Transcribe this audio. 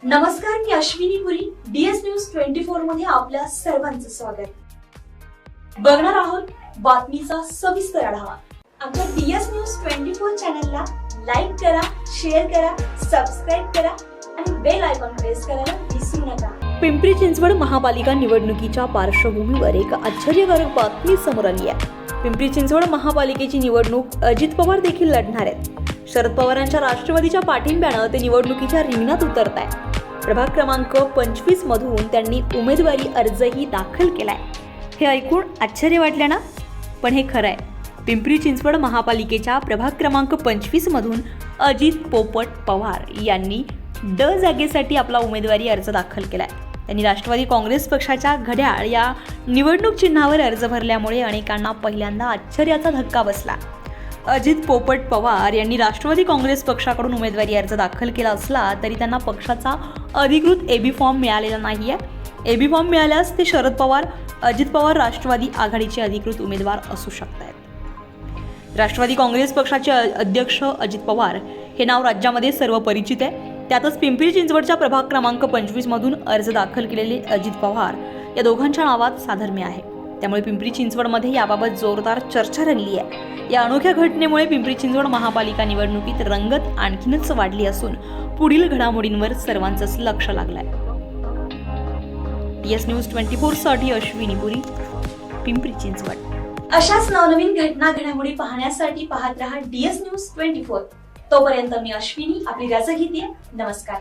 नमस्कार, मी अश्विनी पुरी. DS news 24 मध्ये आपल्या सर्वांचं स्वागत. बघणार आहोत बातमीचा सविस्तर आढावा. आमच्या DS न्यूज 24 चॅनलला लाईक करा, शेअर करा, सबस्क्राईब करा आणि बेल आयकॉन प्रेस करायला विसरू नका. पिंपरी चिंचवड महापालिका निवडणुकीच्या पार्श्वभूमीवर एक आश्चर्यकारक बातमी समोर आली आहे. पिंपरी चिंचवड महापालिकेची निवडणूक अजित पवार देखील लढणार आहेत. शरद पवारांच्या राष्ट्रवादीच्या पाठिंब्यानं ते निवडणुकीच्या रिंगणात उतरत आहे. प्रभाग क्रमांक 25 मधून त्यांनी उमेदवारी अर्जही दाखल केलाय. हे ऐकून आश्चर्य वाटलं ना? पण हे खरं आहे. पिंपरी चिंचवड महापालिकेच्या प्रभाग क्रमांक 25 मधून अजित पोपट पवार यांनी ड जागेसाठी आपला उमेदवारी अर्ज दाखल केलाय. त्यांनी राष्ट्रवादी काँग्रेस पक्षाच्या घड्याळ या निवडणूक चिन्हावर अर्ज भरल्यामुळे अनेकांना पहिल्यांदा आश्चर्याचा धक्का बसला. अजित पोपट पवार यांनी राष्ट्रवादी काँग्रेस पक्षाकडून उमेदवारी अर्ज दाखल केला असला तरी त्यांना पक्षाचा अधिकृत AB फॉर्म मिळालेला नाहीये. AB फॉर्म मिळाल्यास ते शरद पवार, अजित पवार राष्ट्रवादी आघाडीचे अधिकृत उमेदवार असू शकतात. राष्ट्रवादी काँग्रेस पक्षाचे अध्यक्ष अजित पवार हे नाव राज्यामध्ये सर्व परिचित आहे. त्यातच पिंपरी चिंचवडच्या प्रभाग क्रमांक 25 मधून अर्ज दाखल केलेले अजित पवार या दोघांच्या नावात साधर्म्य आहे. त्यामुळे पिंपरी चिंचवडमध्ये याबाबत जोरदार चर्चा रंगली आहे. या अनोख्या घटनेमुळे पिंपरी चिंचवड महापालिका निवडणुकीत रंगत आणखीनच वाढली असून पुढील घडामोडींवर सर्वांचंच लक्ष लागलंय. DS न्यूज 24 साठी अश्विनी पुरी, पिंपरी चिंचवड. अशाच नवनवीन घडामोडी पाहण्यासाठी पाहत रहा DS न्यूज 24. तोपर्यंत मी अश्विनी आपली रजा घेते. नमस्कार.